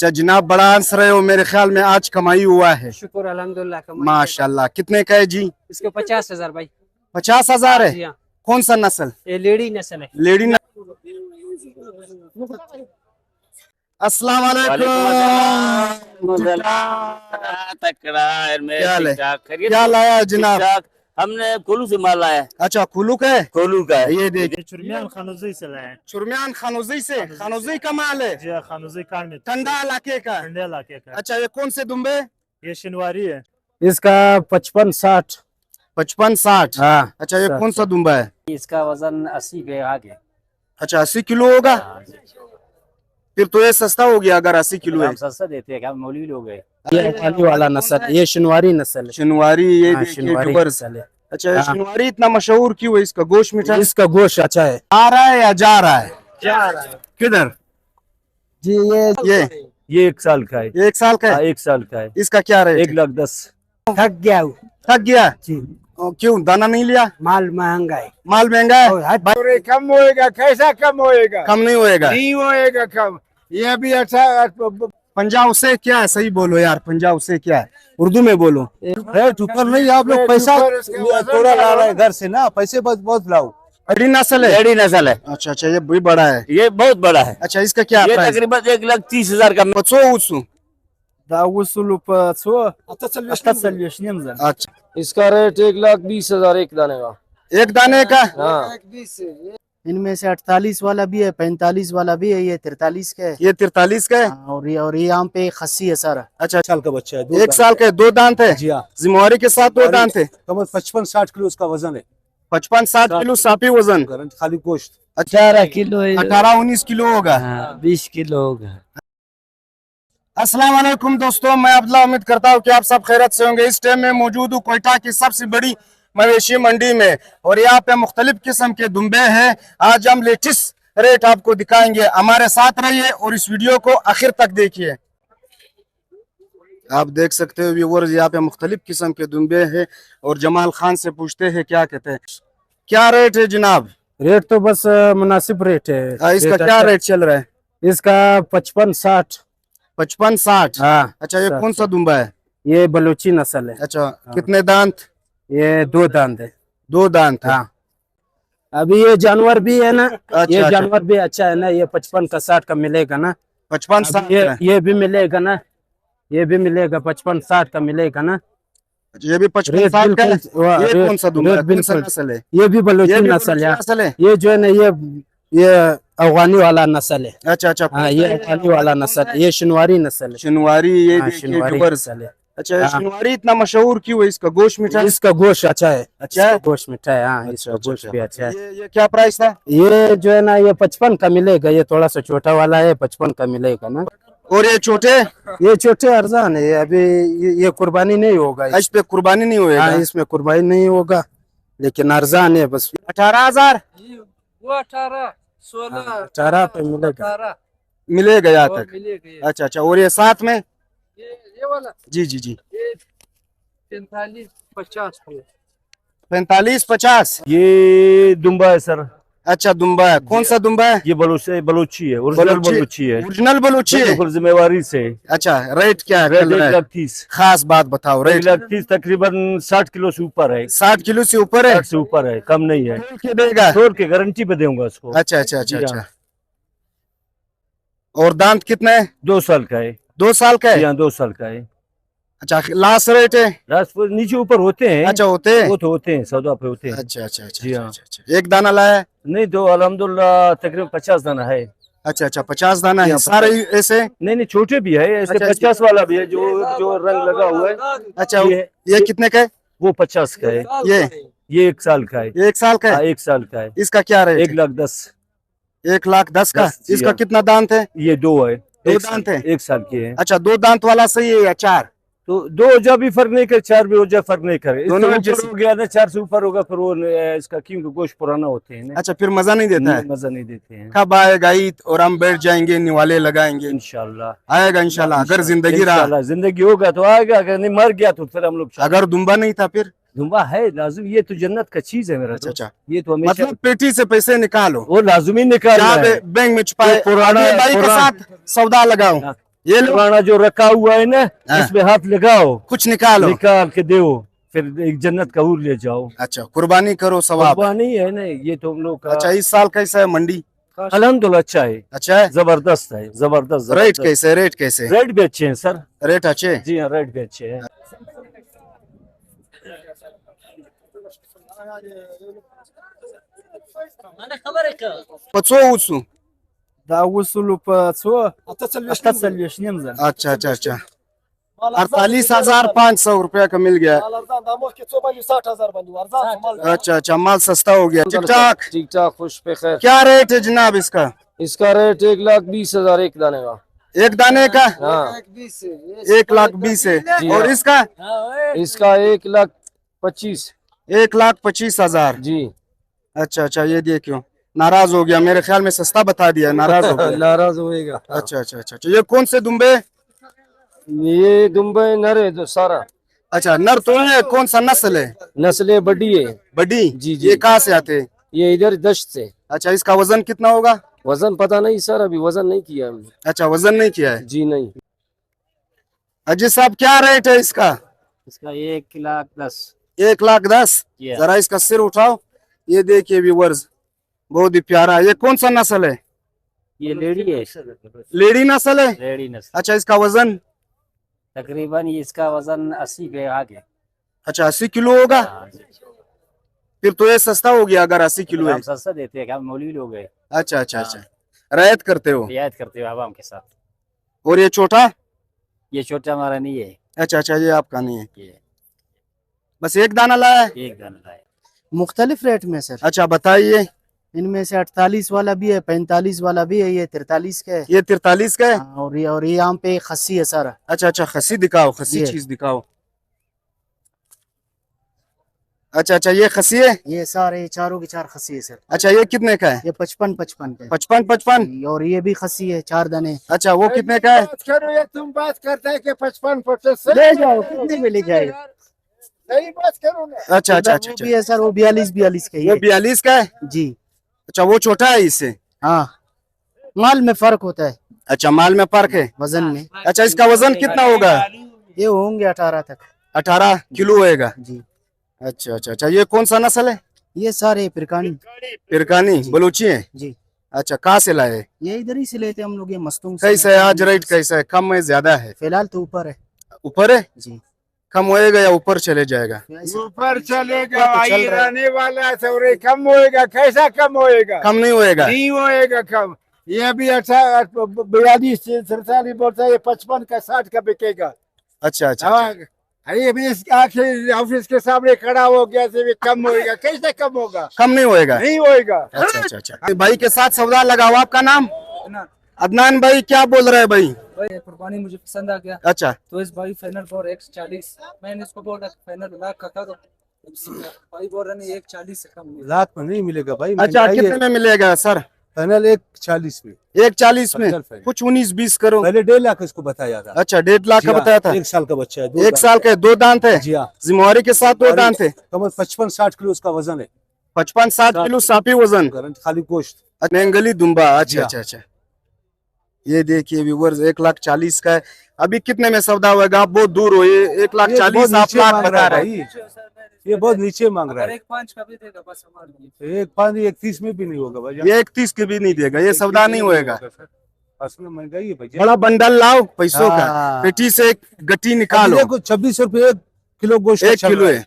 अच्छा जनाब, बड़ा हंस रहे हो, मेरे ख्याल में आज कमाई हुआ है। शुक्र अल्हम्दुलिल्लाह। माशाल्लाह। कितने का है जी? इसके 50,000 भाई। 50,000 है? जी हाँ। कौन सा नस्ल? ये लेडी नस्ल है। लेडी नस्ल। अस्सलाम वालेकुम। क्या लाया जनाब? हमने कुल्लू से माल लाया। अच्छा कुल्लू का है? कुल्लू का है। ये देखिए, चुरमियान खानोजी से लाए। चुरमियान खानोजी से। खानोजी का माल है? जी हाँ, खानोजी कान में ठंडा इलाके का? ठंडे इलाके का। अच्छा ये कौन से दुम्बे? ये शिनवारी है। इसका 55-60। 55-60। हाँ। अच्छा ये कौन सा दुम्बा है? इसका वजन 80 के आगे। अच्छा 80 किलो होगा? फिर तो ये सस्ता हो गया अगर 80 किलो है। हम सस्ता देते हैं, क्या मौलवी लोग हैं। ये पाली वाला नस्ल, ये शिनवारी नस्ल है। शिनवारी, ये देखिए शिनवारी दुबर। नस्ल है। अच्छा ये शिनवारी इतना मशहूर क्यों है? इसका गोश्त मीठा? इसका गोश्त अच्छा है। आ रहा है या जा रहा है? जा रहा है किधर? जी ये 1 साल का है। 1 साल का है? 1 साल का है। इसका क्या रेट? 1,10,000। थक गया थक गया जी। क्यों? दाना नहीं लिया? माल महंगा है। माल महंगा है? कम होएगा, कैसा कम होएगा? कम नहीं होएगा? नहीं होएगा कम। ये भी अच्छा। पंजाब से क्या है? सही बोलो यार, पंजाब से क्या है? उर्दू में बोलो। रेट ऊपर नहीं, आप लोग पैसा थोड़ा ला रहे हैं घर से ना, पैसे बहुत लाओ। बड़ी नस्ल है? लेडी नस्ल है। अच्छा अच्छा, ये भी बड़ा है। ये बहुत बड़ा है। अच्छा इसका क्या ये प्राइस? तकरीबन 1,30,000 का। अच्छा इसका रेट 1,20,000 एक दाने का। एक दाने का? हाँ। इनमें से 48 वाला भी है, 45 वाला भी है, ये 43 का है। ये 43 का है? और ये यहाँ पे खस्सी है सारा। अच्छा साल का बच्चा है, 1 साल का है, 2 दांत है? जी हाँ। जिम्मेवारी के साथ 2 दांत है? कम 55-60 किलो उसका वजन है। 55-60 किलो साफी वजन? खाली गोश्त 18 किलो है। 18-19 किलो होगा। 20 किलो होगा। अस्सलाम वालेकुम दोस्तों, मैं अब्दुल्ला। उम्मीद करता हूँ कि आप सब खैरत से होंगे। इस टाइम में मौजूद हूँ कोयटा की सबसे बड़ी मवेशी मंडी में, और यहाँ पे मुख्तलिफ किस्म के दुम्बे हैं। आज हम लेटेस्ट रेट आपको दिखाएंगे। हमारे साथ रहिए और इस वीडियो को आखिर तक देखिए। आप देख सकते हो व्यूअर्स, यहाँ पे मुख्तलिफ किस्म के दुम्बे हैं। और जमाल खान से पूछते हैं क्या कहते हैं। क्या रेट है जनाब? रेट तो बस मुनासिब रेट है। इसका क्या रेट चल रहा है? इसका 55-60। 55-60? हाँ। अच्छा ये कौन सा दुम्बा है? ये बलूची नस्ल है। अच्छा कितने दांत? ये 2 दांत है। 2 दांत है? हाँ। अभी ये जानवर भी है ना। ये अच्छा। जानवर भी अच्छा है ना। ये 55 का 60 का मिलेगा ना। 55-60? ये भी मिलेगा ना। ये भी मिलेगा 55-60 का मिलेगा ना। ये भी 55-60 का है? ये कौन सा दुम्बा है? कौन सा नस्ल है? ये भी बलूची नस्ल है। ये जो है ना, ये अफगानी वाला नस्ल है। अच्छा अच्छा। हाँ, ये अफगानी वाला नस्ल है। ये शिनवारी नस्ल है। शिनवारी, ये शिनवारी दुबर नस्ल है। अच्छा शिनवारी इतना मशहूर क्यों है? इसका गोश्त मीठा? इसका गोश्त अच्छा है। अच्छा है? गोश्त मीठा है। हाँ, इसका गोश्त भी अच्छा है। ये क्या प्राइस था? ये जो है ना, ये 55 का मिलेगा। ये थोड़ा सा छोटा वाला है, 55 का मिलेगा ना। और ये छोटे? ये छोटे अरजान है। अभी ये कुर्बानी नहीं होगा। इस पे कुर्बानी नहीं होगा? हाँ, इसमें कुर्बानी नहीं होगा, लेकिन अरजान है बस। 18,000? वो 18 पे मिलेगा। मिलेगा यहाँ तक? अच्छा अच्छा। और ये साथ में? ये वाला जी जी जी। 45-50। 45-50? ये दुम्बा है सर। अच्छा दुम्बा है। कौन सा दुम्बा है? ये बलूची है। ओरिजिनल बलूची है। ओरिजिनल बलूची है? बिल्कुल जिम्मेवारी से। अच्छा रेट क्या है? रेट 1,30,000। खास बात बताओ। रेट 1,30,000 तकरीबन 60 किलो से ऊपर है। 60 किलो से ऊपर है? 60 से ऊपर है, कम नहीं है। देगा? तोड़ के गारंटी पे दूंगा उसको। अच्छा अच्छा अच्छा अच्छा। और दांत कितना है? 2 साल का है। 2 साल का है? यहाँ 2 साल का है। अच्छा लास्ट रेट है? लास्ट नीचे ऊपर होते हैं। अच्छा होते हैं? वो तो होते हैं, सौदा पे होते हैं। अच्छा अच्छा अच्छा। जी हाँ। अच्छा एक दाना लाया है? नहीं, तो अल्हम्दुलिल्लाह तकरीबन 50 दाना है। अच्छा अच्छा 50 दाना है सारे ऐसे? नहीं छोटे भी है ऐसे। अच्छा, 50 वाला भी है जो रंग लगा हुआ है। अच्छा ये कितने का है? वो 50 का है। ये 1 साल का है। 1 साल का है? 1 साल का है। इसका क्या रेट? 1,10,000। 1,10,000 का? इसका कितना दांत है? ये 2 है। 2 दांत है? 1 साल की है। अच्छा 2 दांत वाला सही है या 4? तो 2 हो जा भी फर्क नहीं करे, 4 भी हो जा फर्क नहीं करे। दोनों में ऊपर हो गया ना, 4 से ऊपर होगा फिर वो इसका क्योंकि गोश्त पुराना होते हैं ना। अच्छा फिर मजा नहीं देता है? मजा नहीं देते हैं। कब आएगा ईद और हम बैठ जाएंगे, निवाले लगाएंगे? इंशाल्लाह आएगा इंशाल्लाह। अगर जिंदगी रहा, जिंदगी होगा तो आएगा, अगर नहीं मर गया तो फिर हम लोग। अगर दुम्बा नहीं था फिर? दुम्बा है लाजिम। ये तो जन्नत का चीज है मेरा। अच्छा। ये तो मतलब पेटी से पैसे निकालो? वो लाजमी निकाल बैंक में छुपाए, पुराना भाई के साथ सौदा लगाओ। ये लो, पुराना जो रखा हुआ है ना, हाँ। इसमें हाथ लगाओ, कुछ निकालो। निकाल के दो, फिर एक जन्नत का हूर ले जाओ। अच्छा, कुर्बानी करो सवाब। कुर्बानी है ना, ये तो हम लोग का। अच्छा, इस साल कैसा है मंडी? अल्हम्दुलिल्लाह अच्छा है, अच्छा है। जबरदस्त है, जबरदस्त। रेट कैसे, रेट कैसे? रेट भी अच्छे हैं सर। रेट अच्छे? जी हाँ, रेट भी अच्छे हैं। पचो उसू। Da usul pe țo, asta să le știm zan. अच्छा अच्छा अच्छा, 48,500 रुपया का मिल गया। अच्छा अच्छा, माल सस्ता हो गया। ठीक ठाक। ठीक ठाक, खुश पे खैर। क्या रेट है जनाब इसका? इसका रेट 1,20,000 एक दाने का। एक दाने का हाँ, 1,20,000 है। जी और हाँ। इसका इसका 1,25,000 1,25,000। जी। अच्छा अच्छा, ये देखियो, नाराज हो गया, मेरे ख्याल में सस्ता बता दिया, नाराज हो गया। नाराज होएगा। अच्छा अच्छा अच्छा अच्छा, ये कौन से दुम्बे? ये दुम्बे नर है जो सारा। अच्छा, नर तो है। कौन सा नस्ल है? नस्लें बड़ी है। बड़ी? जी, जी। ये कहाँ से आते हैं? ये इधर दश्त से। अच्छा, इसका वजन कितना होगा? वजन पता नहीं सर, अभी वजन नहीं किया हमने। अच्छा, वजन नहीं किया है। जी नहीं। अजय साहब, क्या रेट है इसका? इसका 1,10,000। 1,10,000। Yeah. जरा इसका सिर उठाओ, ये देखिए व्यूअर्स, बहुत ही प्यारा। ये कौन सा नस्ल है? ये लेडी है, लेडी नस्ल है। लेडी नस्ल। अच्छा, इसका वजन? तकरीबन इसका वजन 80 के आगे। अच्छा, 80 किलो होगा। फिर तो ये सस्ता हो गया अगर 80 किलो है। हम सस्ता देते हैं, हम मौलवी लोग हैं, अच्छा अच्छा अच्छा, रियायत करते हो। रियायत करते हो आवाम के साथ। और ये छोटा? ये छोटा हमारा नहीं है, अच्छा अच्छा, ये आपका नहीं है। ये बस एक दाना लाया है? एक दाना लाए। मुख्तलिफ रेट में सर। अच्छा, बताइए। इनमें से 48 वाला भी है, 45 वाला भी है, ये 43 का है। ये 43 का है। हाँ, और ये यहाँ पे खस्सी है सारा। अच्छा अच्छा, खस्सी दिखाओ, खस्सी ये। चीज दिखाओ। अच्छा अच्छा, ये खस्सी है। ये सारे चारों के चार खस्सी है सर। अच्छा, ये कितने का है? ये 55 का है। 55। और ये भी खस्सी है, 4 दाने। अच्छा, वो कितने का है? बात करो या तुम बात करते हैं कि 55 ले जाओ, कितने में ले जाए? सही बात करो ना। अच्छा अच्छा अच्छा वो अच्छा, भी है सर, वो 42 का वो है। 42 का है। जी अच्छा, वो छोटा है इससे। हाँ, माल में फर्क होता है, अच्छा, माल में फर्क है। वजन में। अच्छा, इसका वजन कितना होगा? ये होंगे 18 तक। 18 किलो होएगा। जी, अच्छा अच्छा अच्छा, ये कौन सा नस्ल है? ये सारे पिरकानी। पिरकानी बलूची है। जी, अच्छा, कहाँ से लाए? ये इधर ही से लेते हम लोग। ये मस्तूम से। कैसा है आज रेट? कैसा है, कम है ज्यादा है? फिलहाल तो ऊपर है। ऊपर है। जी, कम होएगा या ऊपर चले जाएगा? ऊपर चलेगा, तो चल आई रहा है। रहने वाला है तो रे कम होएगा। कैसा कम होएगा? कम नहीं होएगा। नहीं होएगा कम। ये भी 42 43 बोलता है, ये 55 का 60 का बिकेगा। अच्छा अच्छा हाँ, अच्छा। अरे भी इस आखिर ऑफिस के सामने खड़ा हो गया से भी कम होएगा। कैसे कम होगा? कम नहीं होएगा। नहीं होएगा। अच्छा अच्छा अच्छा, भाई के साथ सौदा लगाओ। आपका नाम? अदनान भाई, क्या बोल रहे हैं भाई? भाई कुर्बानी मुझे पसंद आ गया, अच्छा तो इस भाई फाइनल फॉर 140। मैंने इसको बोला फाइनल लाख का करो, भाई बोल रहे नहीं 140 से कम नहीं। लाख में नहीं मिलेगा भाई। अच्छा, कितने में मिलेगा सर? फाइनल 140 में। 140 में? फाइनल। कुछ 19-20 करो। पहले 1.5 लाख इसको बताया था। अच्छा, 1.5 लाख का बताया था। 1 साल का बच्चा है। 1 साल के 2 दांत है। जी हाँ, जिम्मेवारी के साथ 2 दांत है। कमर 55-60 किलो उसका वजन है। 55-60 किलो साफी वजन। खाली गोश्त। नेंगली दुम्बा। जी अच्छा हाँ। अच्छा अच्छा, ये देखिए व्यूवर्स, 1,40,000 का है। अभी कितने में सौदा होगा? आप बहुत दूर हो। ये 1,40,000 आप लाख बता रहे हैं। ये बहुत नीचे मांग रहा अगर है। 1.5 का भी देगा बस हमारे लिए। 1.5-1.30 में भी नहीं होगा भाई। ये 31 के भी नहीं देगा, ये सौदा नहीं होएगा। असल में महंगाई है भाई। बड़ा बंडल लाओ पैसों का, हाँ। पेटी से एक गट्टी निकालो। देखो 26 रुपए 1 किलो गोश्त 1 किलो है।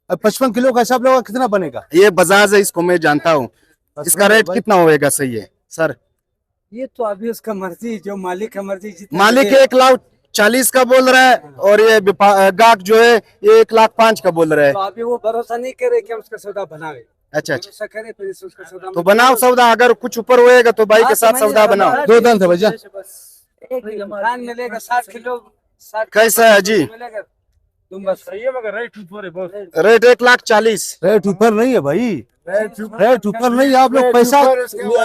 अब 55 किलो का हिसाब लगा कितना बनेगा? ये बजाज है, इसको मैं जानता हूँ। इसका रेट कितना होएगा? सही है सर? ये तो अभी उसका मर्जी, जो मालिक का मर्जी। जितना मालिक 1,40,000 का बोल रहा है और ये गाहक जो है ये 1,05,000 का बोल रहा है। तो अभी वो भरोसा नहीं करे कि हम उसका सौदा बनावे। अच्छा अच्छा, भरोसा करे फिर उसका सौदा तो बनाओ सौदा। अगर कुछ ऊपर होएगा तो भाई के साथ सौदा बनाओ। 2 दांत है भैया। धान मिलेगा 60 किलो। 60 कैसा है जी? मिलेगा तुम बस सही है, मगर रेट ऊपर है बहुत। रेट 1,40,000। रेट ऊपर नहीं है भाई। रेट ऊपर नहीं है। आप लोग पैसा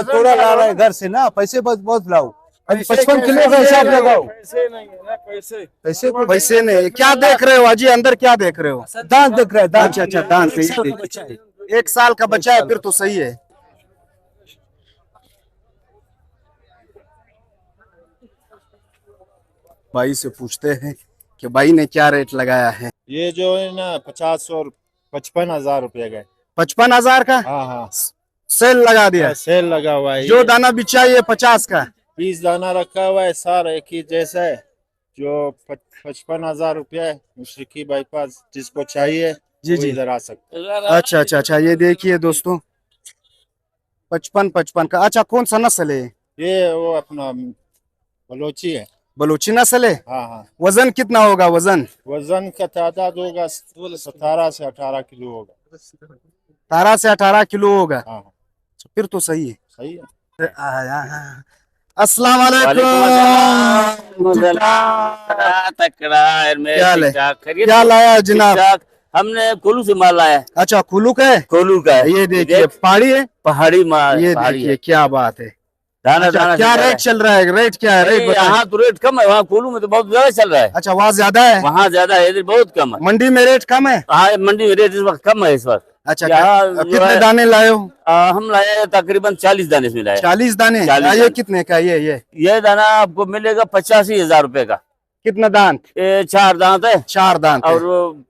थोड़ा ला रहे हैं घर से ना, पैसे बहुत लाओ। अभी 55 किलो का हिसाब लगाओ। पैसे नहीं है ना, पैसे पैसे नहीं? क्या देख रहे हो अजी? अंदर क्या देख रहे हो? दांत देख रहे हैं। दांत। अच्छा अच्छा, दांत है। ये देखिए, 1 साल का बच्चा है, फिर तो सही है। भाई से पूछते हैं कि भाई ने क्या रेट लगाया है। ये जो है ना 50 और 55,000 रुपए का। 55,000 का हाँ हाँ, सेल लगा दिया। सेल लगा हुआ है। जो दाना बिछा ये 50 का, 20 दाना रखा हुआ है, सारा एक ही जैसा है। जो 55,000 रुपया है, मुशरिकी बाईपास जिसको चाहिए जी वो जी। इधर आ सकते हैं। अच्छा अच्छा अच्छा, ये देखिए दोस्तों 55 का। अच्छा, कौन सा नस्ल है? ये वो अपना बलोची है। बलूची नस्ल है। हाँ हाँ, वजन कितना होगा? वजन वजन का तादाद होगा 17 से 18 किलो होगा। 17 से 18 किलो होगा। हाँ हाँ, फिर तो सही है। सही है। अस्सलाम वालेकुम। क्या हाल है? क्या लाया जनाब? हमने कोलू से माल लाया है। अच्छा, कुल्लू का है। कोलू का है। ये देखिए पहाड़ी है। पहाड़ी माल। ये पहाड़ी देखिए है। क्या बात है। दाना अच्छा, दाना क्या रेट चल रहा है? रेट क्या है? रेट बताइए। यहाँ तो रेट कम है, वहाँ कोलू में तो बहुत ज्यादा चल रहा है। अच्छा, वहाँ ज्यादा है, वहाँ ज्यादा है, इधर बहुत कम है। मंडी में रेट कम है। हाँ, मंडी में रेट इस वक्त कम है इस वक्त। अच्छा, यहाँ जो कितने है, दाने लाए हो? हम लाए हैं तकरीबन 40 दाने इसमें लाए। 40 दाने। 40 ये दाने। कितने का? ये दाना आपको मिलेगा 85,000 रुपए का। कितना दांत? ये 4 दांत है 4 दांत है। और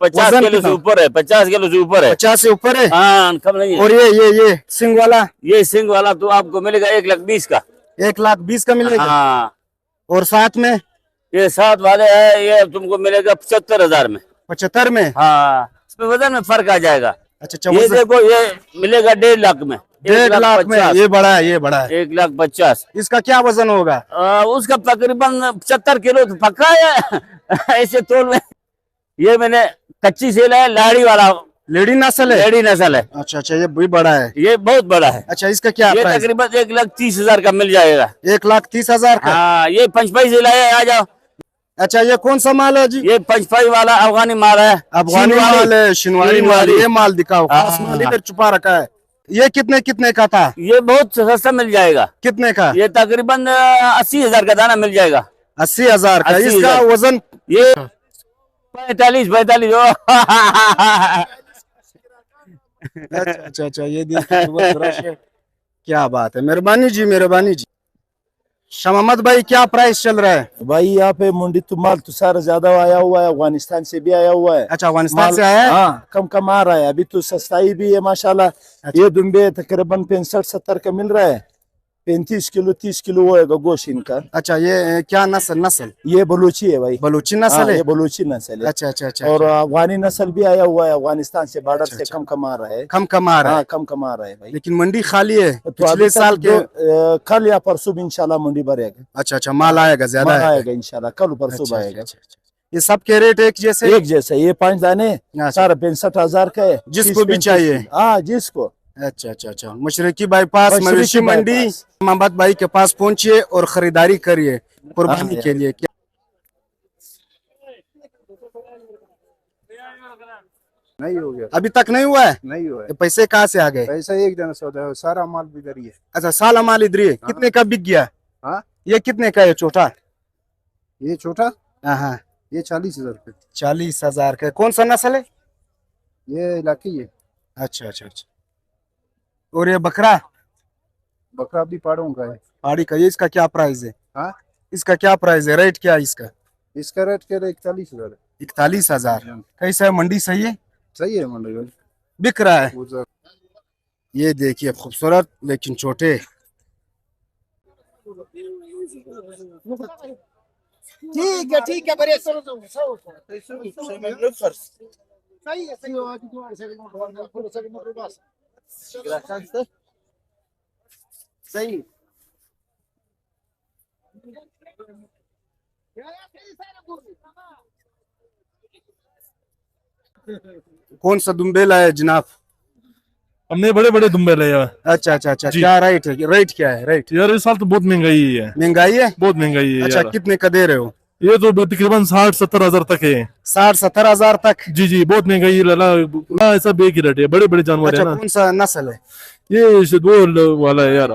50 वजन किलो से कितना? ऊपर है। 50 किलो से ऊपर है। 50 से ऊपर है। हाँ, कम नहीं है। और ये सिंग वाला ये सिंग वाला तो आपको मिलेगा 1,20,000 का। 1,20,000 का मिलेगा। हाँ, और साथ में ये 7 वाले है, ये तुमको मिलेगा 75,000 में। 75 में। हाँ, इसमें वजन में फर्क आ जाएगा। अच्छा, ये देखो, ये मिलेगा 1.5 लाख में। 1.5 लाख में। ये बड़ा है, ये बड़ा है। 1,50,000। इसका क्या वजन होगा? उसका तकरीबन 75 किलो तो पक्का है। ऐसे तोल में। ये मैंने कच्ची सेल है, लाड़ी वाला लेडी नस्ल है। लेडी नस्ल है। अच्छा अच्छा, ये भी बड़ा है। ये बहुत बड़ा है। अच्छा, इसका क्या ये प्राइस? तकरीबन 1,30,000 का मिल जाएगा। 1,30,000 का। हाँ, ये पंचपाई से लाया, आ जाओ। अच्छा, ये कौन सा माल है जी? ये पंचपाई वाला अफगानी माल है। अफगानी चीन वाली। माल है, शिनवारी माल। वाली। ये माल दिखाओ, खास हाँ। माल इधर छुपा रखा है। ये कितने का था? ये बहुत सस्ता मिल जाएगा। कितने का? ये तकरीबन 80,000 का दाना मिल जाएगा। 80,000 का। 80,000। इसका वजन ये 45 अच्छा अच्छा, ये देखिए जबरदस्त है। क्या बात है। मेहरबानी जी, मेहरबानी जी। शमामत भाई, क्या प्राइस चल रहा है? भाई यहाँ पे मंडी तो माल तो सारा ज्यादा आया हुआ है, अफगानिस्तान से भी आया हुआ है। अच्छा, अफगानिस्तान माल से आया है। हाँ, कम आ रहा है अभी तो, सस्ताई भी है माशाल्लाह। ये दुम्बे तकरीबन 65-70 का मिल रहा है। 35 किलो 30 किलो होएगा गोश्त इनका। अच्छा, ये क्या नस्ल? ये बलूची है भाई। बलूची हाँ, नस्ल है। ये बलूची नस्ल है। अच्छा अच्छा अच्छा। और अफगानी नस्ल भी आया हुआ है अफगानिस्तान से, बॉर्डर अच्छा, से अच्छा। कम आ रहा है। कम आ रहा है। हाँ, कम आ रहा है भाई। लेकिन मंडी खाली है तो पिछले अभी साल तक के। कल या परसों भी इंशाल्लाह मंडी भरेगा। अच्छा अच्छा, माल आएगा, ज्यादा माल आएगा। आएगा इंशाल्लाह, कल परसों अच्छा, आएगा। अच्छा, अच्छा। ये सब के रेट एक जैसे? एक जैसा। ये 5 दाने अच्छा। सारा 65,000 का है। जिसको भी 30-35 चाहिए। हाँ, जिसको। अच्छा अच्छा अच्छा, मशरकी बाईपास मशरकी मवेशी मंडी बाईपास। मोहम्मद भाई के पास पहुंचिए और खरीदारी करिए कुर्बानी हाँ, के लिए। क्या नहीं हो गया, अभी तक नहीं हुआ है? नहीं हुआ है। ये पैसे कहाँ से आ गए? पैसा एक दिन सौदा है, सारा माल भी इधर ही है। अच्छा, साला माल इधर ही है। कितने का बिक गया? हाँ? ये कितने का है छोटा? ये छोटा, हाँ, ये 40,000 रुपये। 40,000 का। कौन सा नस्ल है? ये इलाकी है। अच्छा अच्छा अच्छा। और ये बकरा बकरा भी पहाड़ों का है। पहाड़ी का, ये इसका क्या प्राइस है? हाँ? इसका क्या प्राइस है? रेट क्या है इसका? इसका रेट कह रहे 41,000 है। 41,000। कैसा है? मंडी सही है? सही है मंडी भाई। बिक रहा है। उधर ये देखिए खूबसूरत लेकिन छोटे। ठीक है बड़े सही है, सही। कौन सा दुम्बे लाए जनाब? हमने बड़े बड़े दुम्बे लिए हैं। अच्छा अच्छा अच्छा, जी। क्या रेट है? रेट क्या है? रेट यार इस साल तो बहुत महंगाई है, महंगाई है। बहुत महंगाई है अच्छा, यार। कितने का दे रहे हो? ये तो तकरीबन 60-70 हजार तक है। 60-70 हजार तक। जी जी, बहुत महंगाई है लाला। ऐसा एक ही रेट है, बड़े बड़े जानवर अच्छा, है ना। कौन सा नस्ल है? ये वो वाला है यार,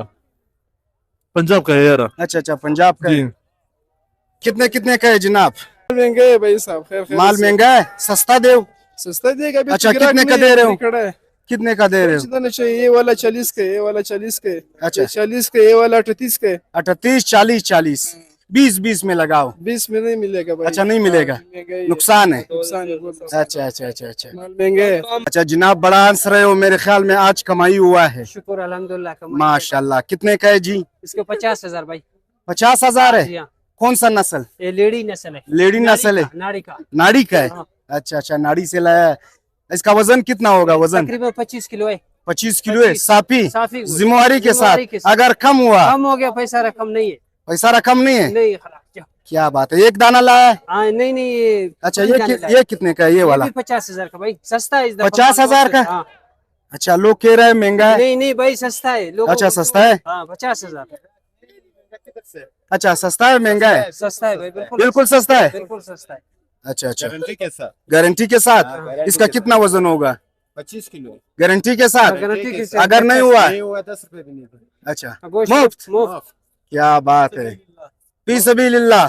पंजाब का है यार। अच्छा अच्छा, पंजाब का जी। है। कितने का है जनाब? महंगा है भाई साहब। खैर माल महंगा है, सस्ता दे। सस्ता देगा अभी। अच्छा, तो गिराक कितने का नहीं दे है, रहे हो? खड़ा है। कितने का दे रहे हो? कितना चाहिए? ये वाला 40 के, ये वाला 40 के। अच्छा। 40 के, ये वाला 38 के। 38, 40, 40। 20-20 में लगाओ। 20 में नहीं मिलेगा भाई। अच्छा नहीं मिलेगा, महंगा ही है। नुकसान है। नुकसान है बहुत। अच्छा अच्छा अच्छा अच्छा माल महंगे है। अच्छा जनाब, बड़ा हंस रहे हो, मेरे ख्याल में आज कमाई हुआ है। शुक्र अल्हम्दुलिल्लाह। माशाल्लाह। कितने का है जी? इसको 50,000 भाई। 50,000 जी है। हाँ। कौन सा नस्ल? ये लेडी नस्ल है। लेडी नस्ल है। नाड़ी का। नाड़ी का है। हाँ। अच्छा अच्छा, नाड़ी से लाया है। इसका वजन कितना होगा? वजन तकरीबन 25 किलो है। 25 किलो है। साफी साफी गोश्त। जिम्मेवारी के जिम्मेवारी साथ। के साथ। अगर कम हुआ? कम हो गया, पैसा रकम नहीं है। पैसा रकम नहीं है। नहीं खराब। क्या बात है, एक दाना लाया है? हाँ नहीं नहीं ये अच्छा पूरी जाने लायक। ये कितने का है ये वाला? 50,000 का भाई, सस्ता है इस दफा। 50,000 का? हाँ। अच्छा, लोग कह रहे हैं महंगा है। नहीं नहीं भाई सस्ता है लोगों अच्छा को। सस्ता है। हाँ 50,000। अच्छा सस्ता है महंगा है? सस्ता है भाई, बिल्कुल बिल्कुल सस्ता है। बिल्कुल सस्ता है। अच्छा अच्छा, गारंटी के साथ। गारंटी के साथ। इसका कितना वजन होगा? 25 किलो। गारंटी के साथ। गारंटी के साथ। अगर नहीं हुआ? नहीं हुआ 10 रुपए भी नहीं। अच्छा गोश्त मुफ्त। मुफ्त। क्या बात है, फी सबीलिल्लाह।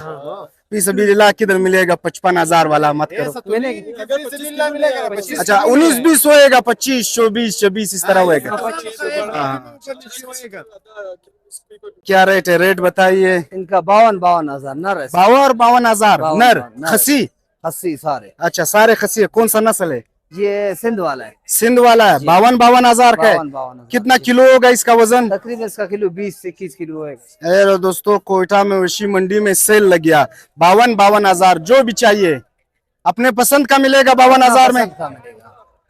फी सबीलिल्लाह किधर मिलेगा 55,000 वाला? मत करो। मिलेगा। अच्छा 19-20 होएगा, 25-24-26 इस तरह होएगा। हाँ। क्या रेट है? रेट बताइए। इनका 52,000 नर है। 52,000 नर। 52,000 खसी? 80 सारे। अच्छा सारे खसी है। कौन सा नस्ल है? ये सिंध वाला है। सिंध वाला है। 52,000 का है। 52,000। कितना किलो होगा इसका वजन? तकरीबन इसका किलो 20 से 21 किलो है। अरे दोस्तों, कोयटा में मवेशी मंडी में सेल लग गया। 52,000 जो भी चाहिए अपने पसंद का मिलेगा 52,000 में।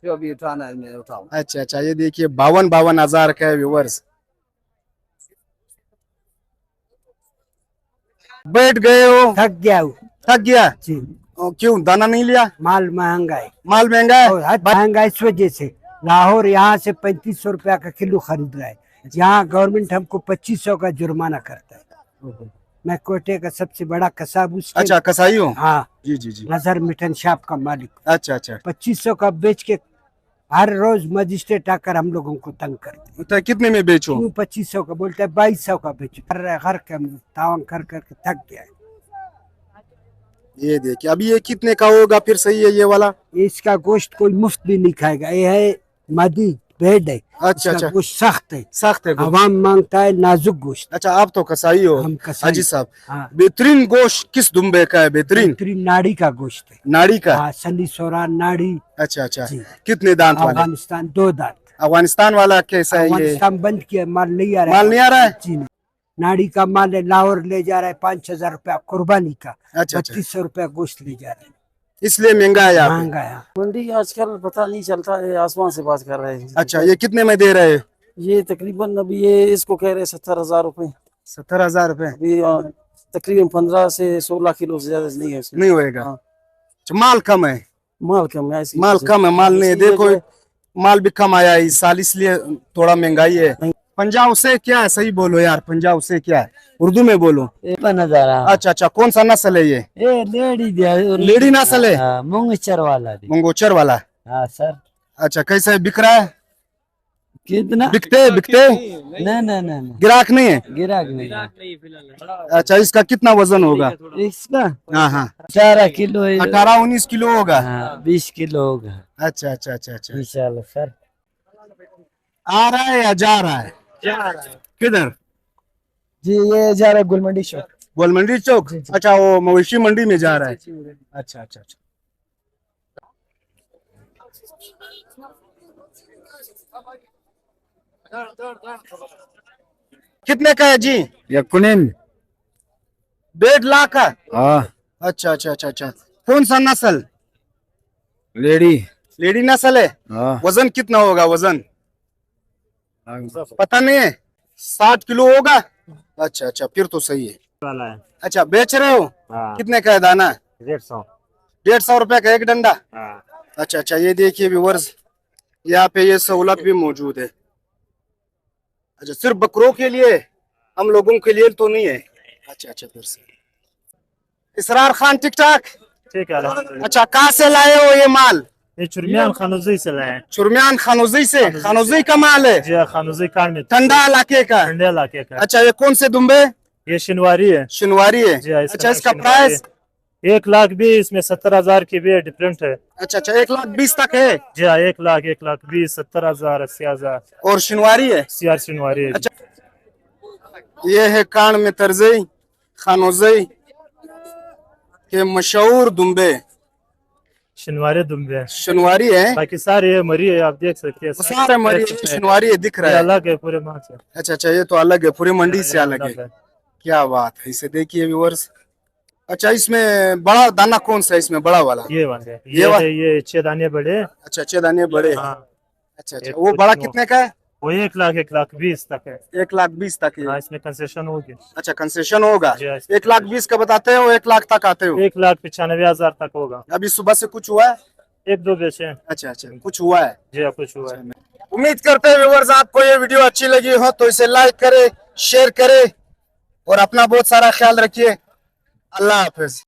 जो भी उठाना है मैं उठाऊं। अच्छा अच्छा, ये देखिए 52,000 का है व्यूअर्स। बैठ गए हो? थक गया हूँ थक गया? जी। क्यों, दाना नहीं लिया? माल महंगा है। माल महंगा है। और महंगा इस वजह से लाहौर यहाँ से 3500 रुपया का किलो खरीद रहा है। यहाँ गवर्नमेंट हमको 2500 का जुर्माना करता है। मैं कोयटे का सबसे बड़ा कसाब। अच्छा कसाई हो? हाँ जी जी जी। नजर मिठन शॉप का मालिक। अच्छा अच्छा, 2500 का बेच के हर रोज मजिस्ट्रेट आकर हम लोगों को तंग करते। तो कितने में बेचो? 2500 का बोलते हैं, 2200 का बेचो। घर के हम तावन कर करके थक गया है। ये देखिए, अभी ये कितने का होगा फिर? सही है ये वाला? इसका गोश्त कोई मुफ्त भी नहीं खाएगा। ये है मादी भेड़ है। अच्छा इसका अच्छा, गोश्त सख्त है। सख्त है गोश्त। आवाम मांगता है नाजुक गोश्त। अच्छा, आप तो कसाई हो हम कसाई। हाजी साहब। हाँ। बेहतरीन गोश्त किस दुम्बे का है? बेहतरीन नाड़ी का गोश्त है। नाड़ी का? हाँ, सली सोरा नाड़ी। अच्छा अच्छा, जी। कितने दांत वाले? अफगानिस्तान 2 दांत। अफगानिस्तान वाला कैसा है ये? अफगानिस्तान बंद किया, माल नहीं आ रहा है। माल नहीं आ रहा है? जी नहीं। नाड़ी का माल है, लाहौर ले जा रहा है 5,000 रुपया कुर्बानी का। अच्छा अच्छा, 2500 रुपया गोश्त ले जा रहा है। इसलिए महंगा है यहाँ पे। महंगा है। मंडी आजकल पता नहीं चलता है, आसमान से बात कर रहे हैं। अच्छा, ये कितने में दे रहे हैं? ये तकरीबन अभी ये इसको कह रहे हैं 70,000 रुपए। 70,000 रुपए? अभी तकरीबन 15 से 16 किलो से ज्यादा नहीं है इसमें। नहीं होएगा। हाँ। अच्छा, माल कम है? माल कम है। माल कम है, माल नहीं है। देखो माल भी कम आया इस साल, इसलिए थोड़ा महंगाई है। पंजाब से क्या है? सही बोलो यार, पंजाब से क्या है? उर्दू में बोलो। नजारा। अच्छा अच्छा, कौन सा नस्ल है ये? लेडी नस्ल है? मुंगचर वाला। मंगोचर वाला? हाँ सर। अच्छा, कैसा है, बिक रहा है? कितना? बिकते बिकते? नहीं गिराक नहीं है? गिराक नहीं। अच्छा, इसका कितना वजन होगा? इसका हाँ हाँ, 18 किलो है। 18-19 किलो होगा। 20 किलो होगा अच्छा अच्छा अच्छा अच्छा, इंशाल्लाह सर। आ रहा है या जा रहा है? किधर? जी ये जा रहा है गुलमंडी चौक। गोलमंडी चौक? अच्छा, वो मवेशी मंडी में जा रहा है। अच्छा अच्छा अच्छा, कितने का है जी? यकुनिन। 1.5 लाख का? हाँ। अच्छा अच्छा अच्छा अच्छा, कौन सा नस्ल? लेडी। लेडी नस्ल है? हाँ। वजन कितना होगा? वजन पता नहीं है। 60 किलो होगा? अच्छा अच्छा, फिर तो सही है। अच्छा, बेच रहे हो? कितने का है दाना? 150 रुपए का एक डंडा? अच्छा अच्छा, ये देखिए व्यूअर्स, यहाँ पे ये सहूलत भी मौजूद है। अच्छा, सिर्फ बकरों के लिए, हम लोगों के लिए तो नहीं है? अच्छा अच्छा, फिर से इसरार खान ठीक ठाक? ठीक है। अच्छा, कहाँ से लाए हो ये माल? ये चुरमियान खानोजी से लाए। चुरमियान खानोजी से? खानोजी का माल है? जी, खानोजी कान में ठंडा इलाके का? ठंडे इलाके का। अच्छा, ये कौन से दुम्बे? ये शिनवारी है। शिनवारी है? जी हाँ, अच्छा, इसका प्राइस? 1,20,000 इसमें 70,000 की भी डिफरेंट है। अच्छा अच्छा, 1,20,000 तक है? जी हाँ, 1,20,000, 70,000, 80,000 और शिनवारी है? सीआर शिनवारी है। अच्छा, ये है कान में तर्जई, खानोजई के मशहूर दुम्बे शनिवारी दुम्बे है, शनवारी है, बाकी सारे ये मरी है, आप देख सकते हैं सारे मरी है, शनवारी है, दिख ये रहा है। अलग है पूरे माह से। अच्छा अच्छा, ये तो अलग है, पूरी मंडी से अलग है। है। क्या बात है, इसे देखिए व्यूअर्स। अच्छा, इसमें बड़ा दाना कौन सा है इसमें, बड़ा वाला? ये वाले ये वाला? ये 6 दाने बड़े। अच्छा, 6 दाने बड़े हैं। हाँ, अच्छा अच्छा, एक वो कुछ बड़ा नो। कितने का है? वो 1,20,000 तक है। 1,20,000 तक है। हाँ, इसमें कंसेशन होगी। अच्छा, कंसेशन होगा। जी, 1,20,000 का बताते हो, 1,00,000 तक आते हो? 1,95,000 तक होगा। अभी सुबह से कुछ हुआ है? 1-2 बेचे हैं। अच्छा अच्छा, कुछ हुआ है। जी हाँ, कुछ हुआ है। उम्मीद करते हैं व्यूअर्स आपको ये वीडियो अच्छी लगी हो तो इसे लाइक करे, शेयर करे और अपना बहुत सारा ख्याल रखिए। अल्लाह हाफिज।